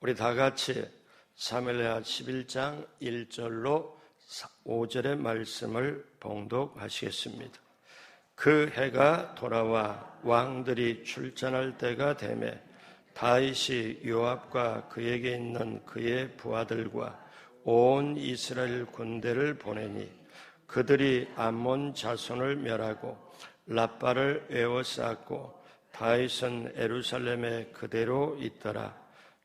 우리 다 같이 사무엘하 11장 1절로 5절의 말씀을 봉독하시겠습니다. 그 해가 돌아와 왕들이 출전할 때가 되매 다윗이 요압과 그에게 있는 그의 부하들과 온 이스라엘 군대를 보내니 그들이 암몬 자손을 멸하고 랍바를 에워쌌고 다윗은 예루살렘에 그대로 있더라.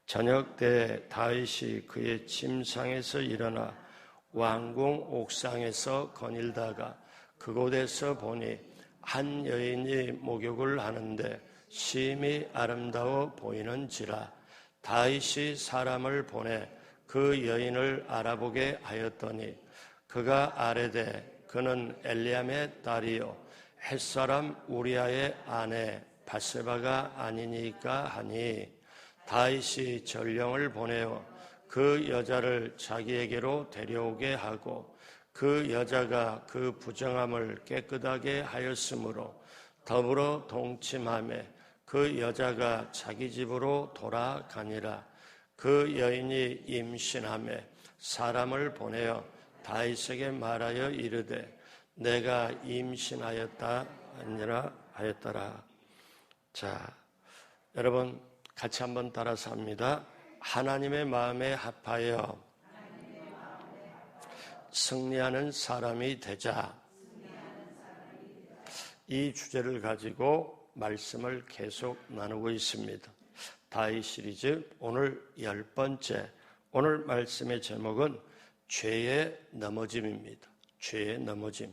저녁 때 다윗이 그의 침상에서 일어나 왕궁 옥상에서 거닐다가 그곳에서 보니 한 여인이 목욕을 하는데 심히 아름다워 보이는지라. 다윗이 사람을 보내 그 여인을 알아보게 하였더니 그가 아뢰되 그는 엘리암의 딸이요 햇사람 우리아의 아내 밧세바가 아니니까 하니, 다윗이 전령을 보내어 그 여자를 자기에게로 데려오게 하고 그 여자가 그 부정함을 깨끗하게 하였으므로 더불어 동침하며 그 여자가 자기 집으로 돌아가니라. 그 여인이 임신하며 사람을 보내어 다윗에게 말하여 이르되 내가 임신하였다 아니라 하였더라. 자, 여러분 같이 한번 따라서 합니다. 하나님의 마음에 합하여 승리하는 사람이 되자. 이 주제를 가지고 말씀을 계속 나누고 있습니다. 다윗 시리즈 오늘 10번째, 오늘 말씀의 제목은 죄의 넘어짐입니다. 죄의 넘어짐.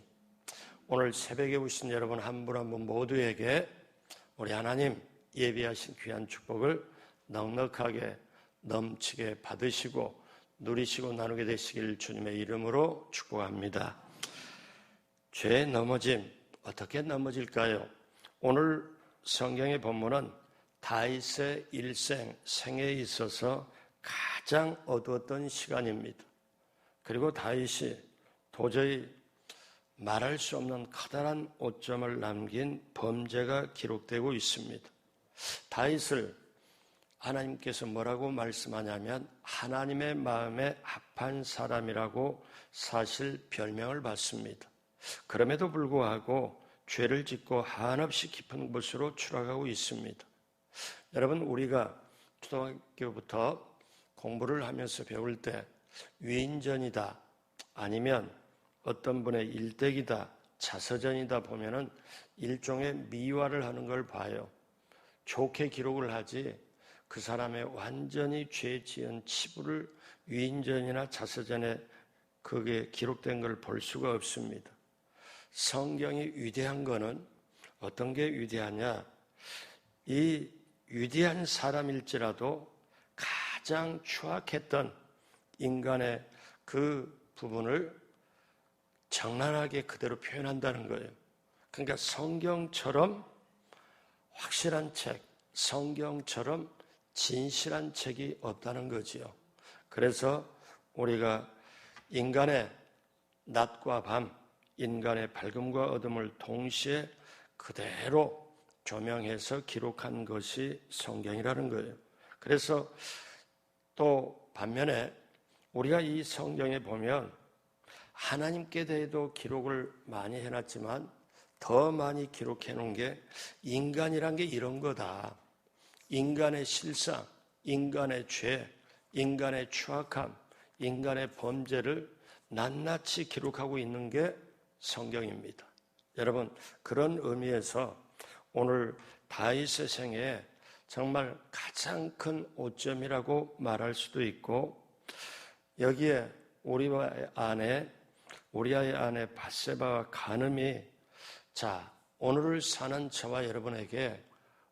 오늘 새벽에 오신 여러분 한 분 한 분 모두에게 우리 하나님 예비하신 귀한 축복을 넉넉하게 넘치게 받으시고 누리시고 나누게 되시길 주님의 이름으로 축복합니다. 죄의 넘어짐, 어떻게 넘어질까요? 오늘 성경의 본문은 다윗의 일생, 생애에 있어서 가장 어두웠던 시간입니다. 그리고 다윗이 도저히 말할 수 없는 커다란 오점을 남긴 범죄가 기록되고 있습니다. 다윗을 하나님께서 뭐라고 말씀하냐면 하나님의 마음에 합한 사람이라고 사실 별명을 받습니다. 그럼에도 불구하고 죄를 짓고 한없이 깊은 곳으로 추락하고 있습니다. 여러분, 우리가 초등학교부터 공부를 하면서 배울 때 위인전이다 아니면 어떤 분의 일대기다, 자서전이다 보면은 일종의 미화를 하는 걸 봐요. 좋게 기록을 하지 그 사람의 완전히 죄 지은 치부를 위인전이나 자서전에 그게 기록된 걸 볼 수가 없습니다. 성경이 위대한 거는 어떤 게 위대하냐? 이 위대한 사람일지라도 가장 추악했던 인간의 그 부분을 적나라하게 그대로 표현한다는 거예요. 그러니까 성경처럼 확실한 책, 성경처럼 진실한 책이 없다는 거지요. 그래서 우리가 인간의 낮과 밤, 인간의 밝음과 어둠을 동시에 그대로 조명해서 기록한 것이 성경이라는 거예요. 그래서 또 반면에 우리가 이 성경에 보면 하나님께 대해도 기록을 많이 해놨지만 더 많이 기록해 놓은 게 인간이란 게 이런 거다. 인간의 실상, 인간의 죄, 인간의 추악함, 인간의 범죄를 낱낱이 기록하고 있는 게 성경입니다. 여러분, 그런 의미에서 오늘 다윗의 생애에 정말 가장 큰 오점이라고 말할 수도 있고, 여기에 우리아의 아내 밧세바와 간음이, 자, 오늘을 사는 저와 여러분에게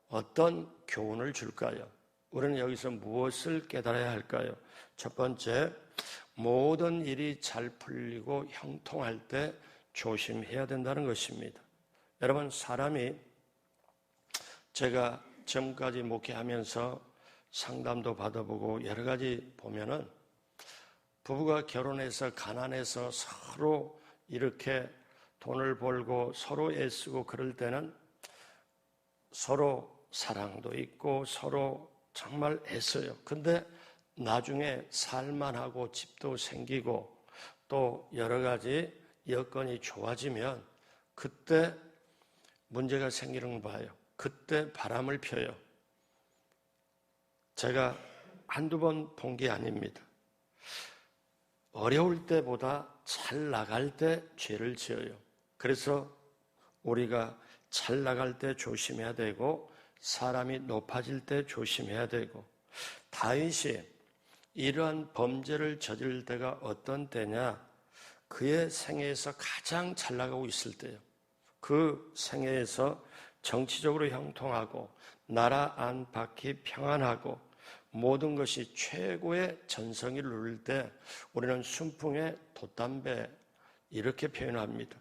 어떤 교훈을 줄까요? 우리는 여기서 무엇을 깨달아야 할까요? 첫 번째, 모든 일이 잘 풀리고 형통할 때 조심해야 된다는 것입니다. 여러분, 사람이, 제가 지금까지 목회하면서 상담도 받아보고 여러 가지 보면은 부부가 결혼해서 가난해서 서로 이렇게 돈을 벌고 서로 애쓰고 그럴 때는 서로 사랑도 있고 서로 정말 애써요. 근데 나중에 살만하고 집도 생기고 또 여러 가지 여건이 좋아지면 그때 문제가 생기는 거 봐요. 그때 바람을 펴요. 제가 한두 번 본 게 아닙니다. 어려울 때보다 잘 나갈 때 죄를 지어요. 그래서 우리가 잘 나갈 때 조심해야 되고 사람이 높아질 때 조심해야 되고 다윗이 이러한 범죄를 저지를 때가 어떤 때냐? 그의 생애에서 가장 잘 나가고 있을 때요. 그 생애에서 정치적으로 형통하고 나라 안팎이 평안하고 모든 것이 최고의 전성기를 누릴 때 우리는 순풍의 돛담배 이렇게 표현합니다.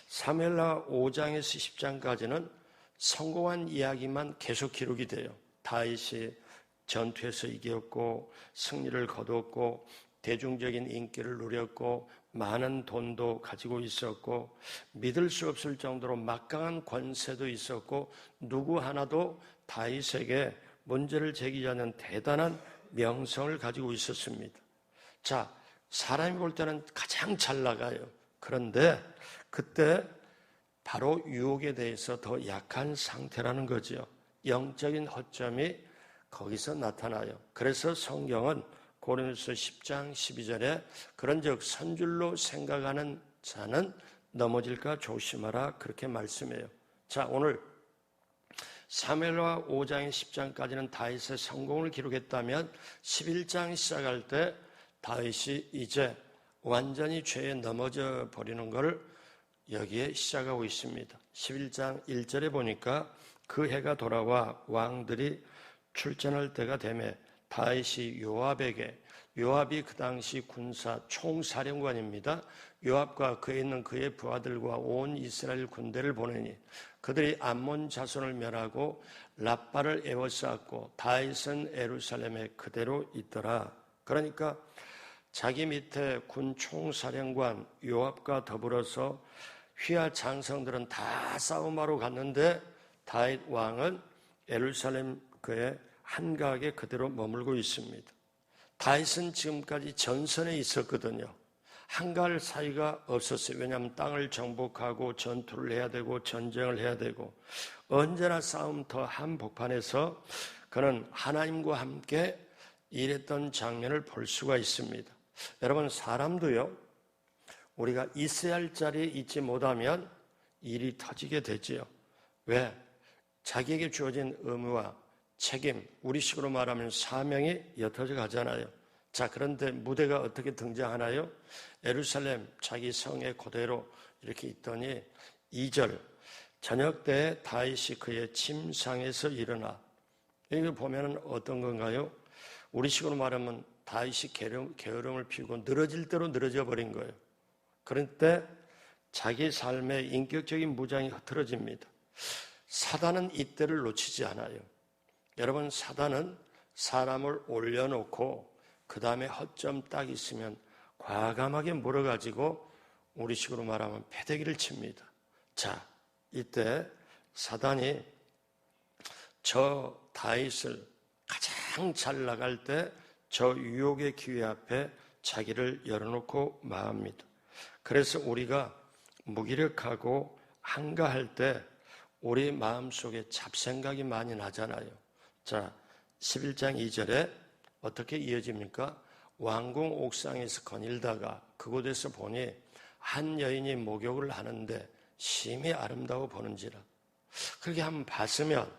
사무엘하 5장에서 10장까지는 성공한 이야기만 계속 기록이 돼요. 다윗이 전투에서 이겼고 승리를 거두었고 대중적인 인기를 누렸고 많은 돈도 가지고 있었고 믿을 수 없을 정도로 막강한 권세도 있었고 누구 하나도 다윗에게 문제를 제기하지 않는 대단한 명성을 가지고 있었습니다. 자, 사람이 볼 때는 가장 잘 나가요. 그런데 그때 바로 유혹에 대해서 더 약한 상태라는 거죠. 영적인 허점이 거기서 나타나요. 그래서 성경은 고린도서 10장 12절에 그런즉 선줄로 생각하는 자는 넘어질까 조심하라 그렇게 말씀해요. 자, 오늘 사무엘하 5장에 10장까지는 다윗의 성공을 기록했다면 11장 시작할 때 다윗이 이제 완전히 죄에 넘어져 버리는 것을 여기에 시작하고 있습니다. 11장 1절에 보니까 그 해가 돌아와 왕들이 출전할 때가 되매 다윗이 요압에게, 요압이 그 당시 군사 총사령관입니다. 요압과 그에 있는 그의 부하들과 온 이스라엘 군대를 보내니 그들이 암몬 자손을 멸하고 랍바를 에워쌌고 다윗은 예루살렘에 그대로 있더라. 그러니까 자기 밑에 군 총사령관 요압과 더불어서 휘하 장성들은 다 싸움하러 갔는데 다윗 왕은 예루살렘 그의 한가하게 그대로 머물고 있습니다. 다윗은 지금까지 전선에 있었거든요. 한가할 사이가 없었어요. 왜냐하면 땅을 정복하고 전투를 해야 되고 전쟁을 해야 되고 언제나 싸움터 한복판에서 그는 하나님과 함께 일했던 장면을 볼 수가 있습니다. 여러분, 사람도요, 우리가 있어야 할 자리에 있지 못하면 일이 터지게 되지요. 왜? 자기에게 주어진 의무와 책임, 우리식으로 말하면 사명이 옅어져 가잖아요. 자, 그런데 무대가 어떻게 등장하나요? 예루살렘 자기 성에 그대로 이렇게 있더니 2절 저녁 때 다윗이 그의 침상에서 일어나. 이거 보면 어떤 건가요? 우리식으로 말하면 다윗이 게으름을 피우고 늘어질 대로 늘어져 버린 거예요. 그럴 때 자기 삶의 인격적인 무장이 흐트러집니다. 사단은 이때를 놓치지 않아요. 여러분, 사단은 사람을 올려놓고 그 다음에 허점 딱 있으면 과감하게 물어가지고 우리식으로 말하면 패대기를 칩니다. 자, 이때 사단이 저 다윗을 가장 잘 나갈 때 저 유혹의 기회 앞에 자기를 열어놓고 마합니다. 그래서 우리가 무기력하고 한가할 때 우리 마음속에 잡생각이 많이 나잖아요. 자, 11장 2절에 어떻게 이어집니까? 왕궁 옥상에서 거닐다가 그곳에서 보니 한 여인이 목욕을 하는데 심히 아름다워 보는지라. 그렇게 한번 봤으면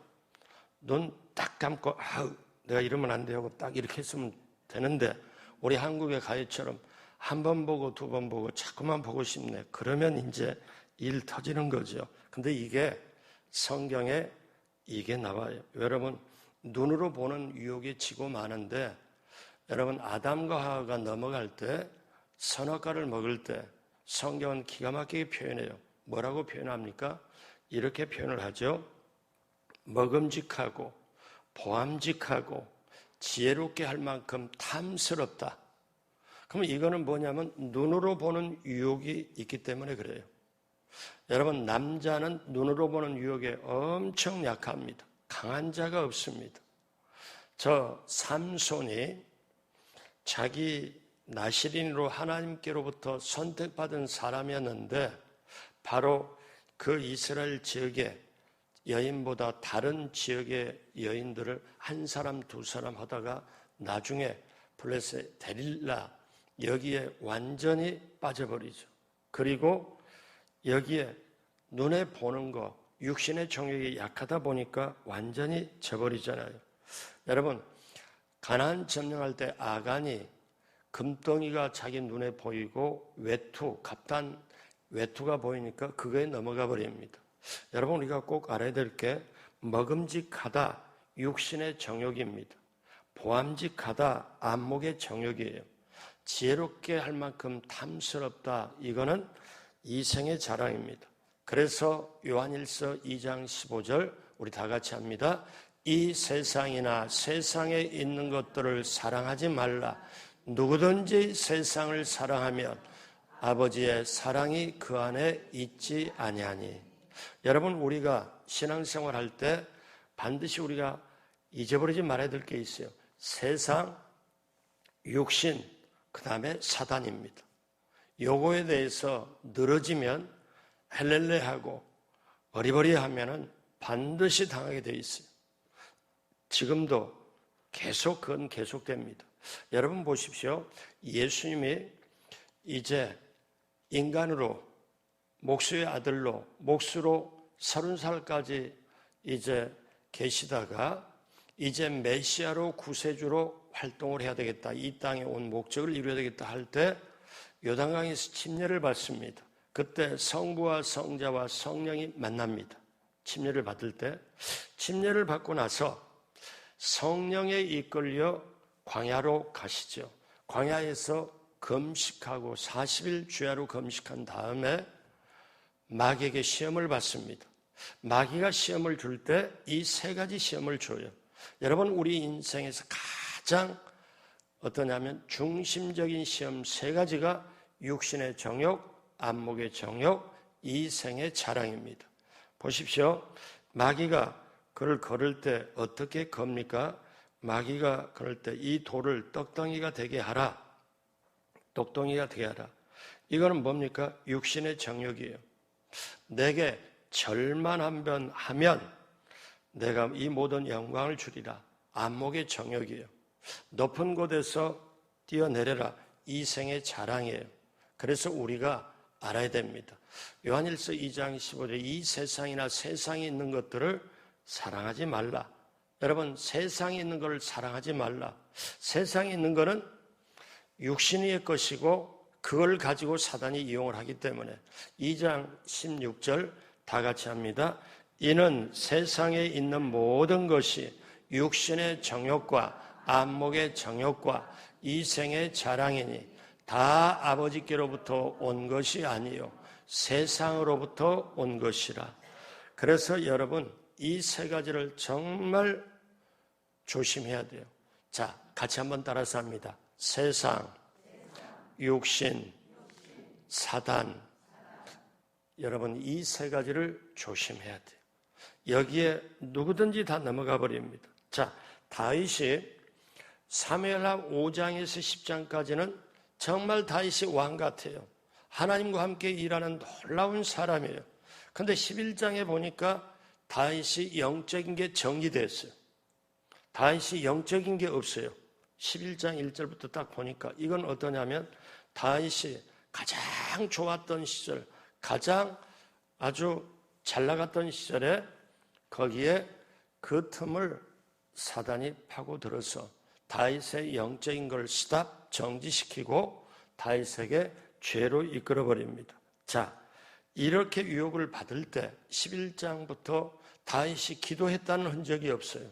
눈 딱 감고 아우 내가 이러면 안 돼 하고 딱 이렇게 했으면 되는데 우리 한국의 가요처럼 한 번 보고 두 번 보고 자꾸만 보고 싶네. 그러면 이제 일 터지는 거죠. 근데 이게 성경에 이게 나와요. 여러분, 눈으로 보는 유혹이 지고 많은데 여러분, 아담과 하와가 넘어갈 때 선악과를 먹을 때 성경은 기가 막히게 표현해요. 뭐라고 표현합니까? 이렇게 표현을 하죠. 먹음직하고 보암직하고 지혜롭게 할 만큼 탐스럽다. 그러면 이거는 뭐냐면 눈으로 보는 유혹이 있기 때문에 그래요. 여러분, 남자는 눈으로 보는 유혹에 엄청 약합니다. 강한 자가 없습니다. 저 삼손이 자기 나시린으로 하나님께로부터 선택받은 사람이었는데 바로 그 이스라엘 지역의 여인보다 다른 지역의 여인들을 한 사람 두 사람 하다가 나중에 블레셋 데릴라 여기에 완전히 빠져버리죠. 그리고 여기에 눈에 보는 거 육신의 정욕이 약하다 보니까 완전히 져버리잖아요. 여러분 가나안 점령할 때 아간이 금덩이가 자기 눈에 보이고 갑단 외투가 보이니까 그거에 넘어가 버립니다. 여러분 우리가 꼭 알아야 될 게 먹음직하다 육신의 정욕입니다. 보암직하다 안목의 정욕이에요. 지혜롭게 할 만큼 탐스럽다 이거는 이생의 자랑입니다. 그래서 요한일서 2장 15절 우리 다 같이 합니다. 이 세상이나 세상에 있는 것들을 사랑하지 말라. 누구든지 세상을 사랑하면 아버지의 사랑이 그 안에 있지 아니하니. 여러분 우리가 신앙생활 할 때 반드시 우리가 잊어버리지 말아야 될 게 있어요. 세상, 육신, 그 다음에 사단입니다. 요거에 대해서 늘어지면 헬렐레하고 어리버리하면은 반드시 당하게 돼 있어요. 지금도 그건 계속됩니다. 여러분 보십시오. 예수님이 이제 인간으로 목수의 아들로 목수로 30살까지 이제 계시다가 이제 메시아로 구세주로 활동을 해야 되겠다. 이 땅에 온 목적을 이루어야 되겠다 할 때 요단강에서 침례를 받습니다. 그때 성부와 성자와 성령이 만납니다. 침례를 받을 때 침례를 받고 나서 성령에 이끌려 광야로 가시죠. 광야에서 금식하고 40일 주야로 금식한 다음에 마귀에게 시험을 받습니다. 마귀가 시험을 줄 때 이 세 가지 시험을 줘요. 여러분 우리 인생에서 가장 어떠냐면 중심적인 시험 세 가지가 육신의 정욕, 안목의 정욕, 이생의 자랑입니다. 보십시오. 마귀가 그를 걸을 때 어떻게 겁니까? 마귀가 그럴 때 이 돌을 떡덩이가 되게 하라. 떡덩이가 되게 하라. 이거는 뭡니까? 육신의 정욕이에요. 내게 절만 한 번 하면 내가 이 모든 영광을 주리라. 안목의 정욕이에요. 높은 곳에서 뛰어내려라. 이생의 자랑이에요. 그래서 우리가 알아야 됩니다. 요한일서 2장 15절 이 세상이나 세상에 있는 것들을 사랑하지 말라. 여러분 세상에 있는 것을 사랑하지 말라. 세상에 있는 것은 육신의 것이고 그걸 가지고 사단이 이용을 하기 때문에 2장 16절 다 같이 합니다. 이는 세상에 있는 모든 것이 육신의 정욕과 안목의 정욕과 이생의 자랑이니 다 아버지께로부터 온 것이 아니요 세상으로부터 온 것이라. 그래서 여러분 이 세 가지를 정말 조심해야 돼요. 자, 같이 한번 따라서 합니다. 세상, 육신, 사단. 여러분 이 세 가지를 조심해야 돼요. 여기에 누구든지 다 넘어가 버립니다. 자, 다윗이 사무엘하 5장에서 10장까지는 정말 다윗이 왕 같아요. 하나님과 함께 일하는 놀라운 사람이에요. 그런데 11장에 보니까 다윗이 영적인 게 정리됐어요. 다윗이 영적인 게 없어요. 11장 1절부터 딱 보니까 이건 어떠냐면 다윗이 가장 좋았던 시절, 가장 아주 잘 나갔던 시절에 거기에 그 틈을 사단이 파고들어서 다윗의 영적인 걸 스탑 정지시키고 다윗에게 죄로 이끌어버립니다. 자, 이렇게 유혹을 받을 때 11장부터 다윗이 기도했다는 흔적이 없어요.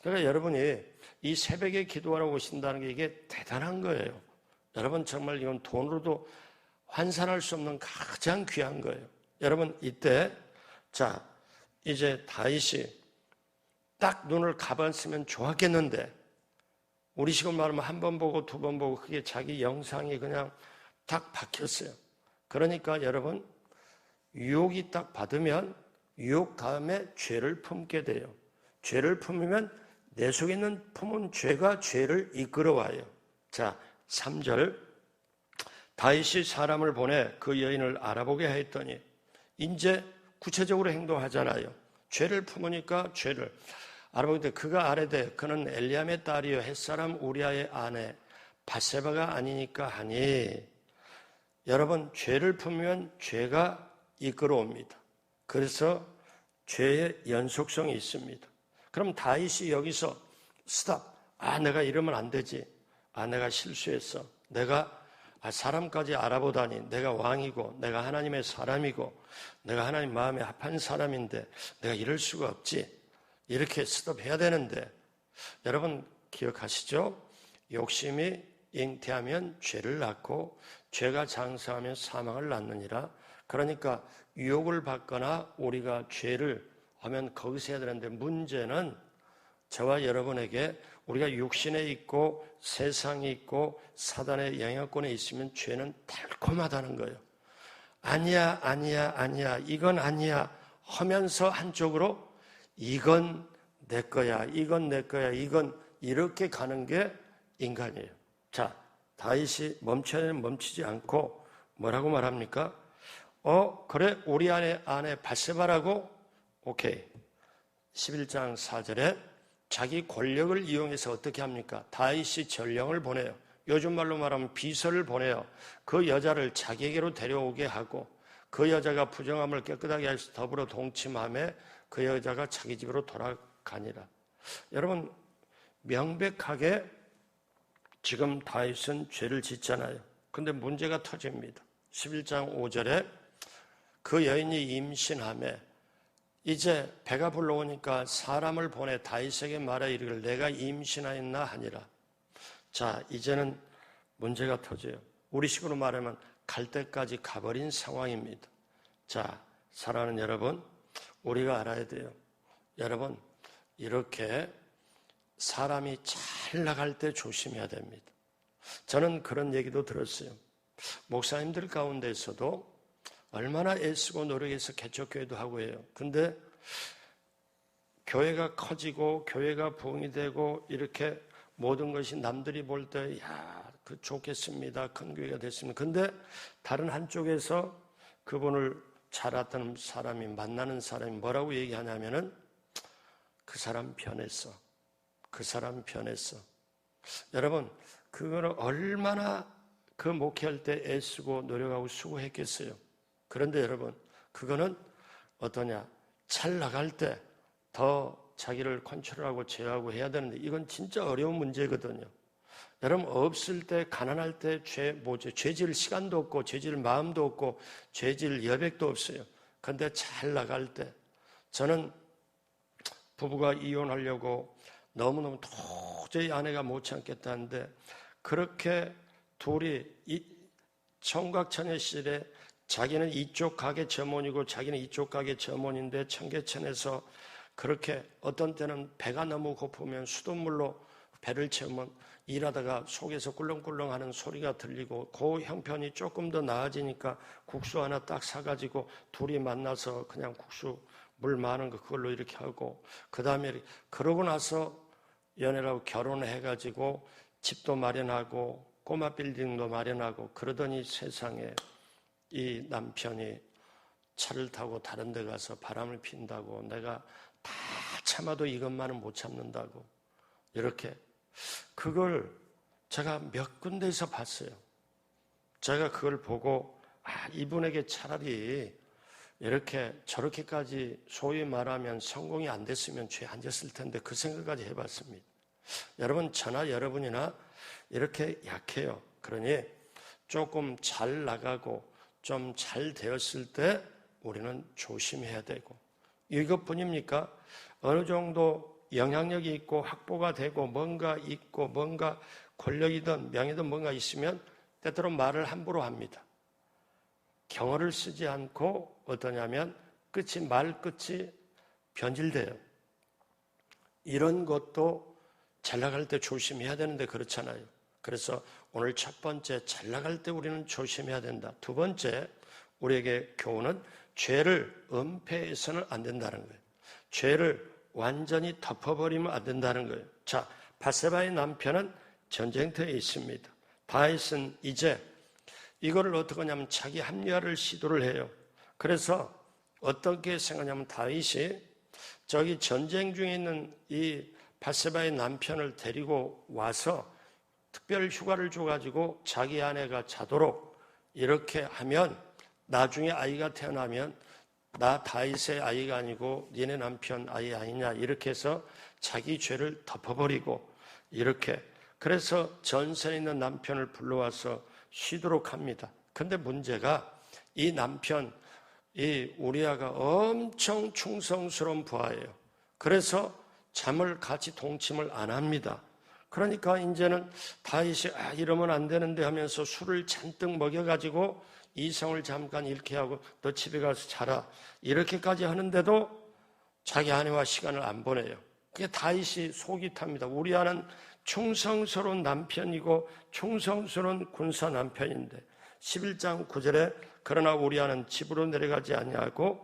그러니까 여러분이 이 새벽에 기도하러 오신다는 게 이게 대단한 거예요. 여러분 정말 이건 돈으로도 환산할 수 없는 가장 귀한 거예요. 여러분 이때 자 이제 다윗이 딱 눈을 감았으면 좋았겠는데 우리식으로 말하면 한 번 보고 두 번 보고 그게 자기 영상이 그냥 딱 박혔어요. 그러니까 여러분 유혹이 딱 받으면 유혹 다음에 죄를 품게 돼요. 죄를 품으면 내 속에 있는 품은 죄가 죄를 이끌어와요. 자, 3절. 다윗이 사람을 보내 그 여인을 알아보게 하였더니 이제 구체적으로 행동하잖아요. 죄를 품으니까 죄를 알아보는데 그가 아뢰되 그는 엘리암의 딸이요 햇사람 우리아의 아내 밧세바가 아니니까 하니. 여러분, 죄를 품으면 죄가 이끌어옵니다. 그래서 죄의 연속성이 있습니다. 그럼 다윗이 여기서 스탑. 내가 이러면 안 되지. 내가 실수했어. 내가 사람까지 알아보다니. 내가 왕이고 내가 하나님의 사람이고 내가 하나님 마음에 합한 사람인데 내가 이럴 수가 없지. 이렇게 스톱해야 되는데, 여러분 기억하시죠? 욕심이 잉태하면 죄를 낳고 죄가 장성하면 사망을 낳느니라. 그러니까 유혹을 받거나 우리가 죄를 하면 거기서 해야 되는데, 문제는 저와 여러분에게 우리가 육신에 있고 세상에 있고 사단의 영향권에 있으면 죄는 달콤하다는 거예요. 아니야, 아니야, 아니야, 이건 아니야 하면서 한쪽으로 이건 내 거야, 이건 내 거야, 이건 이렇게 가는 게 인간이에요. 자, 다윗이 멈춰야는 멈추지 않고 뭐라고 말합니까? 그래, 우리 아내 밧세바라고? 오케이. 11장 4절에 자기 권력을 이용해서 어떻게 합니까? 다윗이 전령을 보내요. 요즘 말로 말하면 비서를 보내요. 그 여자를 자기에게로 데려오게 하고 그 여자가 부정함을 깨끗하게 해서 더불어 동침함에 그 여자가 자기 집으로 돌아가니라. 여러분, 명백하게 지금 다윗은 죄를 짓잖아요. 근데 문제가 터집니다. 11장 5절에 그 여인이 임신하며 이제 배가 불러오니까 사람을 보내 다윗에게 말하 이르기를 내가 임신하였나 하니라. 자, 이제는 문제가 터져요. 우리식으로 말하면 갈 때까지 가버린 상황입니다. 자, 사랑하는 여러분, 우리가 알아야 돼요. 여러분, 이렇게 사람이 잘 나갈 때 조심해야 됩니다. 저는 그런 얘기도 들었어요. 목사님들 가운데서도 얼마나 애쓰고 노력해서 개척교회도 하고 해요. 근데 교회가 커지고 교회가 부흥이 되고 이렇게 모든 것이 남들이 볼 때 그 좋겠습니다. 큰 교회가 됐습니다. 근데 다른 한쪽에서 그분을 잘 알았던 사람이 만나는 사람이 뭐라고 얘기하냐면은 그 사람 변했어. 그 사람 변했어. 여러분, 그거는 얼마나 그 목회할 때 애쓰고 노력하고 수고했겠어요. 그런데 여러분, 그거는 어떠냐? 잘 나갈 때 더 자기를 컨트롤하고 제어하고 해야 되는데 이건 진짜 어려운 문제거든요. 여러분, 없을 때, 가난할 때 죄 지을 시간도 없고 죄 지을 마음도 없고 죄 지을 여백도 없어요. 그런데 잘 나갈 때, 저는 부부가 이혼하려고 너무너무 도저히 아내가 못 참겠다는데 그렇게 둘이 청각천외실에 자기는 이쪽 가게 점원이고 자기는 이쪽 가게 점원인데 청계천에서 그렇게 어떤 때는 배가 너무 고프면 수돗물로 배를 채우면 일하다가 속에서 꿀렁꿀렁하는 소리가 들리고 그 형편이 조금 더 나아지니까 국수 하나 딱 사가지고 둘이 만나서 그냥 국수 물 많은 거 그걸로 이렇게 하고 그 다음에 그러고 나서 연애라고 결혼해가지고 집도 마련하고 꼬마 빌딩도 마련하고 그러더니 세상에 이 남편이 차를 타고 다른 데 가서 바람을 핀다고 내가 다 참아도 이것만은 못 참는다고 이렇게 그걸 제가 몇 군데에서 봤어요. 제가 그걸 보고 이분에게 차라리 이렇게 저렇게까지 소위 말하면 성공이 안 됐으면 죄 안 졌을 텐데 그 생각까지 해봤습니다. 여러분, 저나 여러분이나 이렇게 약해요. 그러니 조금 잘 나가고 좀 잘 되었을 때 우리는 조심해야 되고 이것뿐입니까? 어느 정도 영향력이 있고 확보가 되고 뭔가 있고 뭔가 권력이든 명예든 뭔가 있으면 때때로 말을 함부로 합니다. 경어를 쓰지 않고 어떠냐면 말 끝이 변질돼요. 이런 것도 잘 나갈 때 조심해야 되는데 그렇잖아요. 그래서 오늘 첫 번째, 잘 나갈 때 우리는 조심해야 된다. 두 번째, 우리에게 교훈은 죄를 은폐해서는 안 된다는 거예요. 죄를 완전히 덮어버리면 안 된다는 거예요. 자, 밧세바의 남편은 전쟁터에 있습니다. 다윗은 이제 이거를 어떻게 하냐면 자기 합리화를 시도를 해요. 그래서 어떻게 생각하냐면 다윗이 저기 전쟁 중에 있는 이 밧세바의 남편을 데리고 와서 특별 휴가를 줘가지고 자기 아내가 자도록 이렇게 하면 나중에 아이가 태어나면 나 다윗의 아이가 아니고 니네 남편 아이 아니냐 이렇게 해서 자기 죄를 덮어버리고 이렇게 그래서 전선에 있는 남편을 불러와서 쉬도록 합니다. 근데 문제가 이 남편 이 우리아가 엄청 충성스러운 부하예요. 그래서 잠을 같이 동침을 안 합니다. 그러니까 이제는 다윗이 이러면 안 되는데 하면서 술을 잔뜩 먹여가지고 이성을 잠깐 잃게 하고 너 집에 가서 자라 이렇게까지 하는데도 자기 아내와 시간을 안 보내요. 그게 다윗이 속이 탑니다. 우리아는 충성스러운 남편이고 충성스러운 군사 남편인데 11장 9절에 그러나 우리아는 집으로 내려가지 아니하고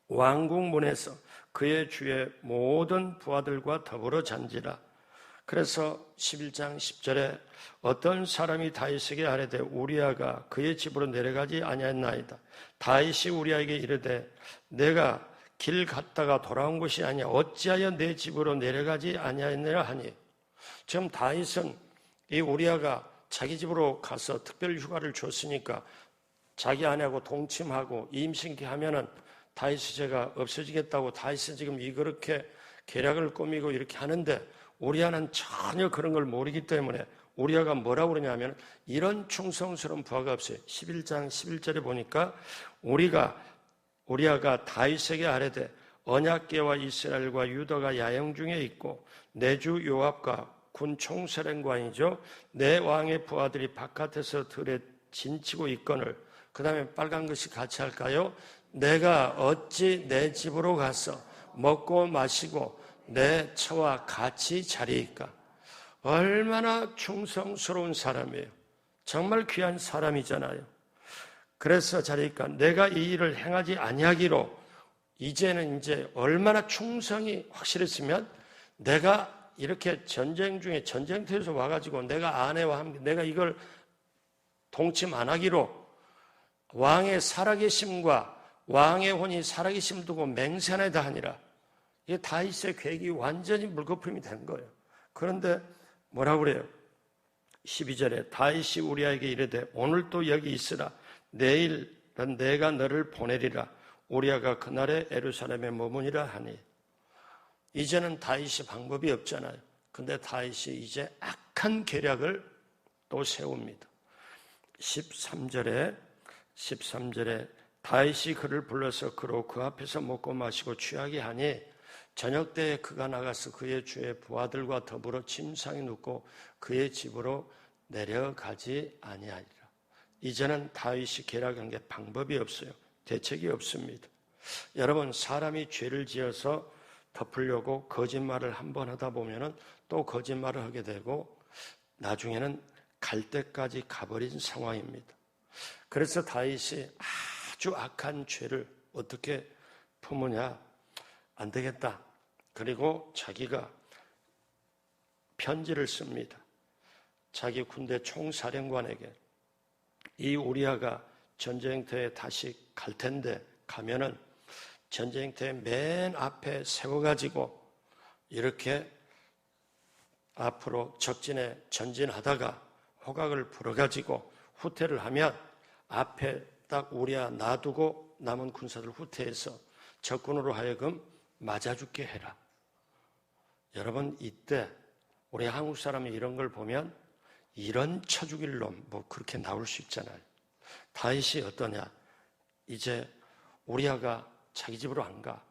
왕궁문에서 그의 주의 모든 부하들과 더불어 잔지라. 그래서 11장 10절에 어떤 사람이 다윗에게 아뢰되 우리아가 그의 집으로 내려가지 아니하였나이다. 다윗이 우리아에게 이르되 내가 길 갔다가 돌아온 것이 아니야 어찌하여 내 집으로 내려가지 아니하였느냐 하니 지금 다윗은 이 우리아가 자기 집으로 가서 특별 휴가를 줬으니까 자기 아내하고 동침하고 임신케 하면은 다윗의 죄가 없어지겠다고 다윗은 지금 그렇게 계략을 꾸미고 이렇게 하는데 우리아는 전혀 그런 걸 모르기 때문에 우리아가 뭐라고 그러냐면 이런 충성스러운 부하가 없어요. 11장 11절에 보니까 우리아가 다윗에게 아뢰되 언약궤와 이스라엘과 유다가 야영 중에 있고 내 주 요압과 군 총사령관이죠. 내 왕의 부하들이 바깥에서 들에 진치고 있거늘 그 다음에 빨간 것이 같이 할까요? 내가 어찌 내 집으로 가서 먹고 마시고 내 처와 같이 자리이까. 얼마나 충성스러운 사람이에요. 정말 귀한 사람이잖아요. 그래서 자리이까 내가 이 일을 행하지 아니하기로 이제는 이제 얼마나 충성이 확실했으면 내가 이렇게 전쟁 중에 전쟁터에서 와가지고 내가 아내와 함께 내가 이걸 동침 안 하기로 왕의 살아계심과 왕의 혼이 살아계심을 두고 맹세하나이다 하니라. 이게 다윗의 계획이 완전히 물거품이 된 거예요. 그런데 뭐라고 그래요? 12절에 다윗이 우리아에게 이르되 오늘 또 여기 있으라. 내일은 내가 너를 보내리라. 우리아가 그날에 예루살렘에 머무니라 하니. 이제는 다윗이 방법이 없잖아요. 근데 다윗이 이제 악한 계략을 또 세웁니다. 13절에 다윗이 그를 불러서 그로 그 앞에서 먹고 마시고 취하게 하니 저녁 때에 그가 나가서 그의 주의 부하들과 더불어 침상에 눕고 그의 집으로 내려가지 아니하리라. 이제는 다윗이 계략한 게 방법이 없어요. 대책이 없습니다. 여러분 사람이 죄를 지어서 덮으려고 거짓말을 한 번 하다 보면은 또 거짓말을 하게 되고 나중에는 갈 때까지 가버린 상황입니다. 그래서 다윗이 아주 악한 죄를 어떻게 품으냐? 안 되겠다. 그리고 자기가 편지를 씁니다. 자기 군대 총사령관에게 이 우리아가 전쟁터에 다시 갈 텐데 가면은 전쟁터의 맨 앞에 세워가지고 이렇게 앞으로 적진에 전진하다가 호각을 불어가지고 후퇴를 하면 앞에 딱 우리아 놔두고 남은 군사들 후퇴해서 적군으로 하여금 맞아 죽게 해라. 여러분 이때 우리 한국 사람이 이런 걸 보면 이런 쳐 죽일 놈 뭐 그렇게 나올 수 있잖아요. 다윗이 어떠냐? 이제 우리아가 자기 집으로 안 가.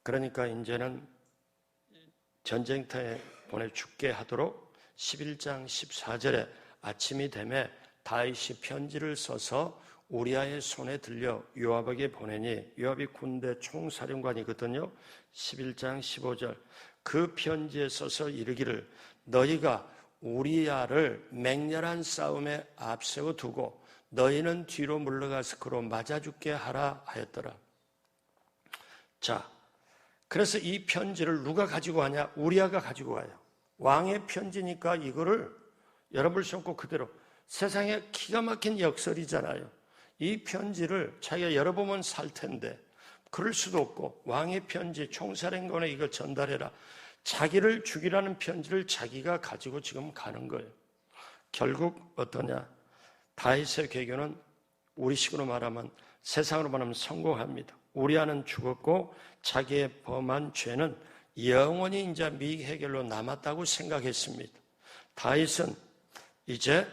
그러니까 이제는 전쟁터에 보내 죽게 하도록 11장 14절에 아침이 되매 다윗이 편지를 써서 우리아의 손에 들려 요압에게 보내니 요압이 군대 총사령관이거든요. 11장 15절 그 편지에 써서 이르기를 너희가 우리아를 맹렬한 싸움에 앞세워 두고 너희는 뒤로 물러가서 그로 맞아 죽게 하라 하였더라. 자, 그래서 이 편지를 누가 가지고 가냐? 우리아가 가지고 가요. 왕의 편지니까 이거를 열어볼 수 없고 그대로 세상에 기가 막힌 역설이잖아요. 이 편지를 자기가 열어보면 살 텐데 그럴 수도 없고 왕의 편지 총사령관에 이걸 전달해라. 자기를 죽이라는 편지를 자기가 가지고 지금 가는 거예요. 결국 어떠냐? 다윗의 계교는 우리식으로 말하면 세상으로 말하면 성공합니다. 우리아는 죽었고 자기의 범한 죄는 영원히 이제 미해결로 남았다고 생각했습니다. 다윗은 이제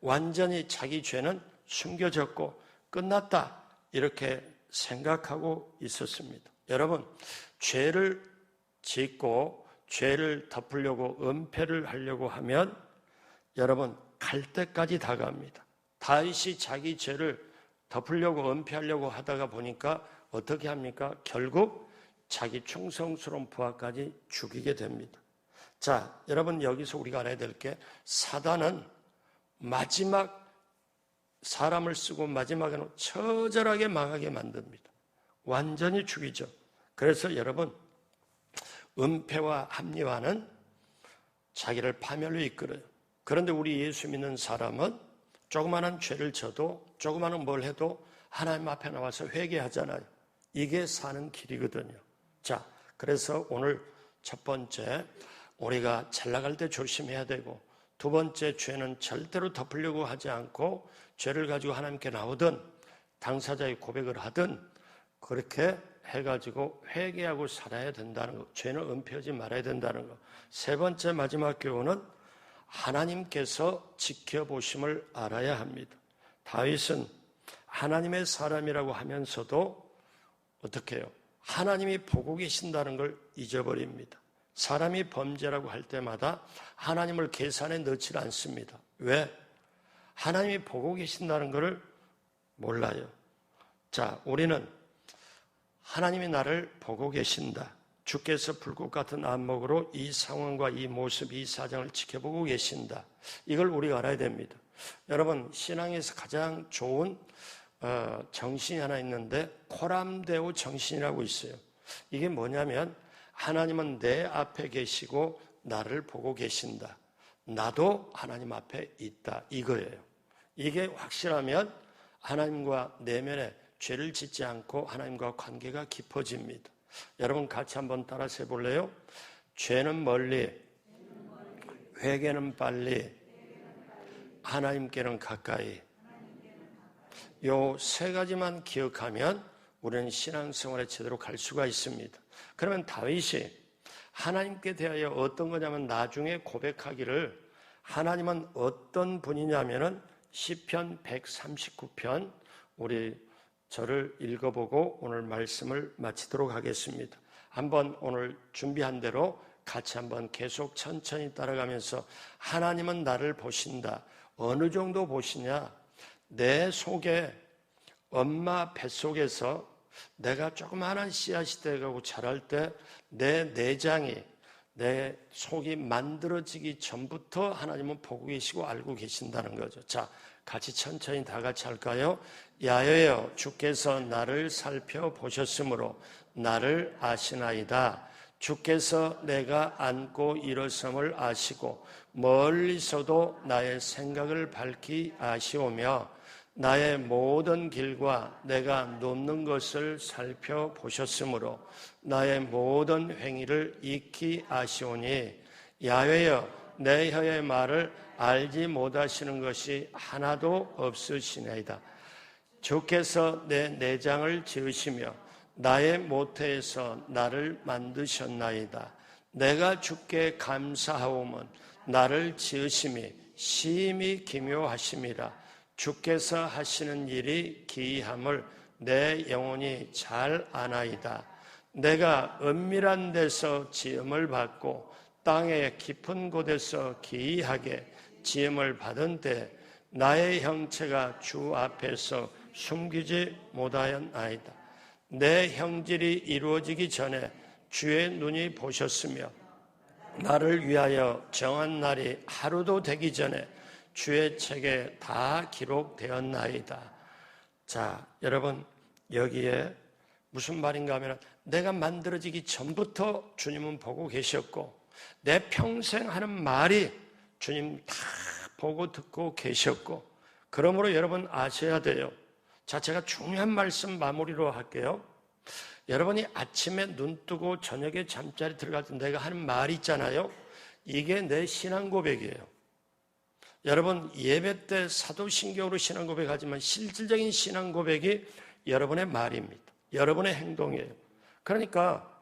완전히 자기 죄는 숨겨졌고 끝났다 이렇게 생각하고 있었습니다. 여러분, 죄를 짓고 죄를 덮으려고 은폐를 하려고 하면 여러분 갈 때까지 다갑니다. 다윗이 자기 죄를 덮으려고 은폐하려고 하다가 보니까 어떻게 합니까? 결국 자기 충성스러운 부하까지 죽이게 됩니다. 자, 여러분 여기서 우리가 알아야 될 게 사단은 마지막 사람을 쓰고 마지막에는 처절하게 망하게 만듭니다. 완전히 죽이죠. 그래서 여러분 은폐와 합리화는 자기를 파멸로 이끌어요. 그런데 우리 예수 믿는 사람은 조그마한 죄를 져도 조그마한 뭘 해도 하나님 앞에 나와서 회개하잖아요. 이게 사는 길이거든요. 자, 그래서 오늘 첫 번째 우리가 잘 나갈 때 조심해야 되고 두 번째 죄는 절대로 덮으려고 하지 않고 죄를 가지고 하나님께 나오든 당사자의 고백을 하든 그렇게 해가지고 회개하고 살아야 된다는 것. 죄는 은폐하지 말아야 된다는 것. 세 번째 마지막 교훈은 하나님께서 지켜보심을 알아야 합니다. 다윗은 하나님의 사람이라고 하면서도 어떻게 해요? 하나님이 보고 계신다는 걸 잊어버립니다. 사람이 범죄라고 할 때마다 하나님을 계산에 넣지 않습니다. 왜? 하나님이 보고 계신다는 것을 몰라요. 자, 우리는 하나님이 나를 보고 계신다. 주께서 불꽃 같은 안목으로 이 상황과 이 모습, 이 사정을 지켜보고 계신다. 이걸 우리가 알아야 됩니다. 여러분, 신앙에서 가장 좋은 정신이 하나 있는데 코람데오 정신이라고 있어요. 이게 뭐냐면 하나님은 내 앞에 계시고 나를 보고 계신다. 나도 하나님 앞에 있다. 이거예요. 이게 확실하면 하나님과 내면에 죄를 짓지 않고 하나님과 관계가 깊어집니다. 여러분 같이 한번 따라서 해볼래요? 죄는 멀리, 회개는 빨리, 하나님께는 가까이. 요 세 가지만 기억하면 우리는 신앙생활에 제대로 갈 수가 있습니다. 그러면 다윗이 하나님께 대하여 어떤 거냐면 나중에 고백하기를 하나님은 어떤 분이냐면은 시편 139편 우리 저를 읽어보고 오늘 말씀을 마치도록 하겠습니다. 한번 오늘 준비한 대로 같이 한번 계속 천천히 따라가면서 하나님은 나를 보신다. 어느 정도 보시냐? 내 속에 엄마 뱃속에서 내가 조그마한 씨앗이 되고 자랄 때 내 내장이 내 속이 만들어지기 전부터 하나님은 보고 계시고 알고 계신다는 거죠. 자, 같이 천천히 다 같이 할까요? 야훼여 주께서 나를 살펴보셨으므로 나를 아시나이다. 주께서 내가 앉고 일어섬을 아시고 멀리서도 나의 생각을 밝히 아시오며 나의 모든 길과 내가 눕는 것을 살펴보셨으므로 나의 모든 행위를 익히 아시오니 야훼여 내 혀의 말을 알지 못하시는 것이 하나도 없으시나이다. 주께서 내 내장을 지으시며 나의 모태에서 나를 만드셨나이다. 내가 주께 감사하오면 나를 지으심이 심히 기묘하심이라. 주께서 하시는 일이 기이함을 내 영혼이 잘 아나이다. 내가 은밀한 데서 지음을 받고 땅의 깊은 곳에서 기이하게 지음을 받은 때 나의 형체가 주 앞에서 숨기지 못하였나이다. 내 형질이 이루어지기 전에 주의 눈이 보셨으며 나를 위하여 정한 날이 하루도 되기 전에 주의 책에 다 기록되었나이다. 자, 여러분 여기에 무슨 말인가 하면 내가 만들어지기 전부터 주님은 보고 계셨고 내 평생 하는 말이 주님 다 보고 듣고 계셨고, 그러므로 여러분 아셔야 돼요. 자, 제가 중요한 말씀 마무리로 할게요. 여러분이 아침에 눈 뜨고 저녁에 잠자리 들어갈 때 내가 하는 말이 있잖아요. 이게 내 신앙 고백이에요. 여러분 예배 때 사도신경으로 신앙 고백하지만 실질적인 신앙 고백이 여러분의 말입니다. 여러분의 행동이에요. 그러니까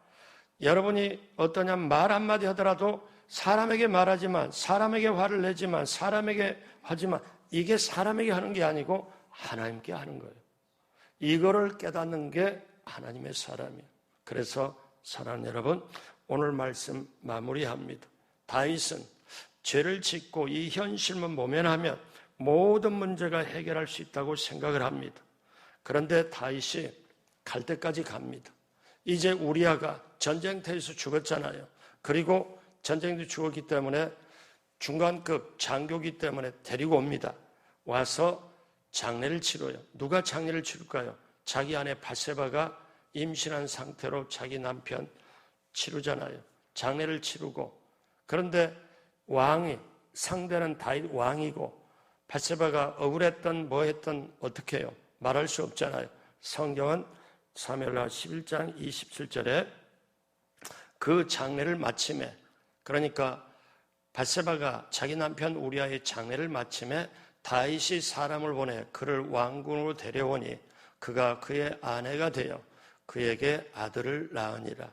여러분이 어떠냐 말 한마디 하더라도 사람에게 말하지만, 사람에게 화를 내지만, 사람에게 하지만, 이게 사람에게 하는 게 아니고 하나님께 하는 거예요. 이거를 깨닫는 게 하나님의 사람이에요. 그래서 사랑하는 여러분, 오늘 말씀 마무리합니다. 다윗은 죄를 짓고 이 현실만 모면하면 모든 문제가 해결할 수 있다고 생각을 합니다. 그런데 다윗이 갈 때까지 갑니다. 이제 우리아가 전쟁터에서 죽었잖아요. 그리고 전쟁도 죽었기 때문에 중간급 장교기 때문에 데리고 옵니다. 와서 장례를 치러요. 누가 장례를 치를까요? 자기 아내 바세바가 임신한 상태로 자기 남편 치르잖아요. 장례를 치르고, 그런데 왕이, 상대는 다윗 왕이고 바세바가 억울했던 뭐했던 어떻게 해요? 말할 수 없잖아요. 성경은 사무엘하 11장 27절에 그 장례를 마침에, 그러니까 바세바가 자기 남편 우리아의 장례를 마침에 다윗이 사람을 보내 그를 왕궁으로 데려오니 그가 그의 아내가 되어 그에게 아들을 낳으니라.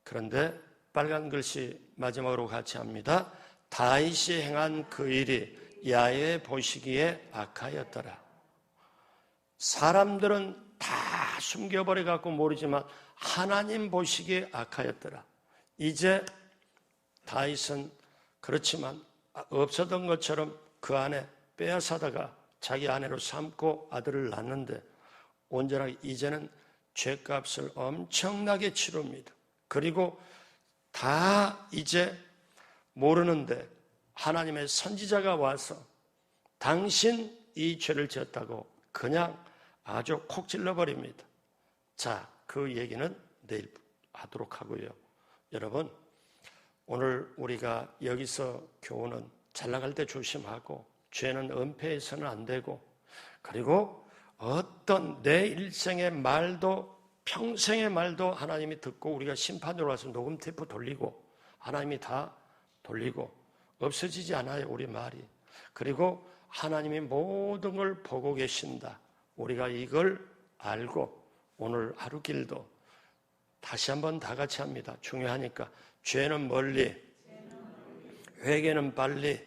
그런데 빨간 글씨 마지막으로 같이 합니다. 다윗이 행한 그 일이 야훼 보시기에 악하였더라. 사람들은 다 숨겨버려 갖고 모르지만 하나님 보시기에 악하였더라. 이제 다윗은 그렇지만 없었던 것처럼 그 아내 빼앗아다가 자기 아내로 삼고 아들을 낳는데 온전하게 이제는 죄값을 엄청나게 치릅니다. 그리고 다 이제 모르는데 하나님의 선지자가 와서 당신 이 죄를 지었다고 그냥 아주 콕 찔러버립니다. 자, 그 얘기는 내일 하도록 하고요. 여러분, 오늘 우리가 여기서 교훈은 잘 나갈 때 조심하고 죄는 은폐해서는 안 되고, 그리고 어떤 내 일생의 말도 평생의 말도 하나님이 듣고 우리가 심판으로 와서 녹음 테이프 돌리고 하나님이 다 돌리고 없어지지 않아요, 우리 말이. 그리고 하나님이 모든 걸 보고 계신다. 우리가 이걸 알고 오늘 하루 길도 다시 한번 다 같이 합니다. 중요하니까. 죄는 멀리, 회개는 빨리,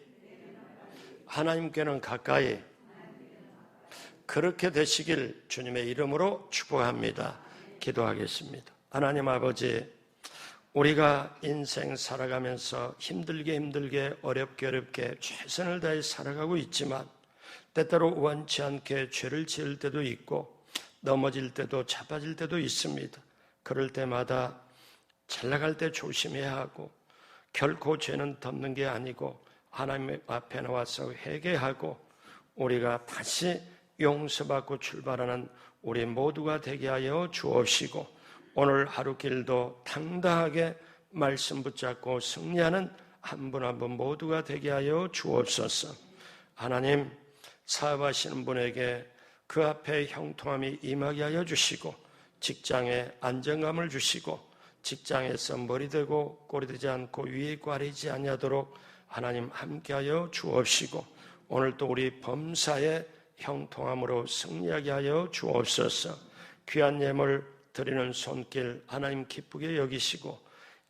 하나님께는 가까이. 그렇게 되시길 주님의 이름으로 축복합니다. 기도하겠습니다. 하나님 아버지, 우리가 인생 살아가면서 힘들게 어렵게 최선을 다해 살아가고 있지만 때때로 원치 않게 죄를 지을 때도 있고 넘어질 때도 자빠질 때도 있습니다. 그럴 때마다 잘 나갈 때 조심해야 하고 결코 죄는 덮는 게 아니고 하나님 앞에 나와서 회개하고 우리가 다시 용서받고 출발하는 우리 모두가 되게 하여 주옵시고 오늘 하루 길도 당당하게 말씀 붙잡고 승리하는 한 분 한 분 모두가 되게 하여 주옵소서. 하나님, 사업하시는 분에게 그 앞에 형통함이 임하게 하여 주시고 직장에 안정감을 주시고 직장에서 머리 대고 꼬리 대지 않고 위에 꽈리지 아니하도록 하나님 함께하여 주옵시고 오늘 또 우리 범사의 형통함으로 승리하게 하여 주옵소서. 귀한 예물 드리는 손길 하나님 기쁘게 여기시고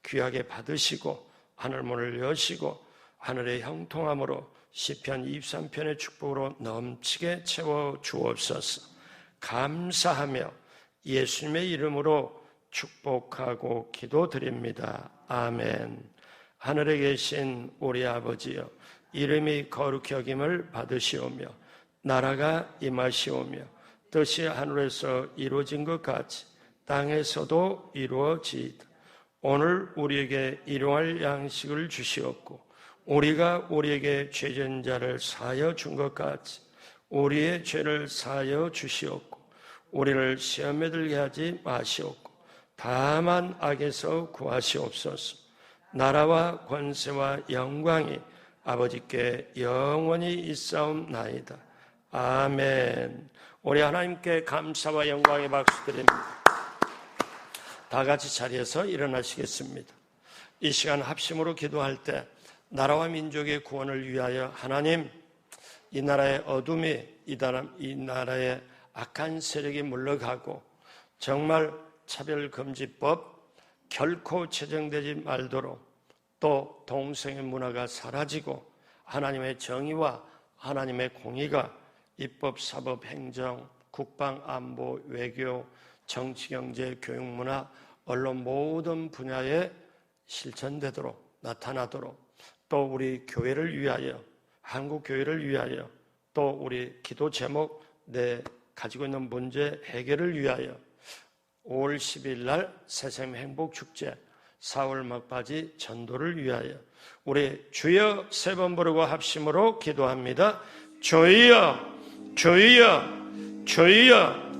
귀하게 받으시고 하늘문을 여시고 하늘의 형통함으로 시편 23편의 축복으로 넘치게 채워 주옵소서. 감사하며 예수님의 이름으로 축복하고 기도드립니다. 아멘. 하늘에 계신 우리 아버지여, 이름이 거룩히 여김을 받으시오며 나라가 임하시오며 뜻이 하늘에서 이루어진 것 같이 땅에서도 이루어지이다. 오늘 우리에게 일용할 양식을 주시옵고 우리가 우리에게 죄진 자를 사하여 준 것 같이 우리의 죄를 사하여 주시옵고 우리를 시험에 들게 하지 마시옵고 다만 악에서 구하시옵소서. 나라와 권세와 영광이 아버지께 영원히 있사옵나이다. 아멘. 우리 하나님께 감사와 영광의 박수 드립니다. 다 같이 자리에서 일어나시겠습니다. 이 시간 합심으로 기도할 때 나라와 민족의 구원을 위하여 하나님, 이 나라의 어둠이, 이 나라의 악한 세력이 물러가고 정말 차별금지법 결코 제정되지 말도록, 또 동성애 문화가 사라지고 하나님의 정의와 하나님의 공의가 입법, 사법, 행정, 국방, 안보, 외교, 정치, 경제, 교육, 문화, 언론 모든 분야에 실천되도록, 나타나도록, 또 우리 교회를 위하여, 한국 교회를 위하여, 또 우리 기도 제목, 내 가지고 있는 문제 해결을 위하여 5월 10일 날 새샘 행복축제, 4월 막바지 전도를 위하여 우리 주여 3번 부르고 합심으로 기도합니다. 주여, 주여, 주여.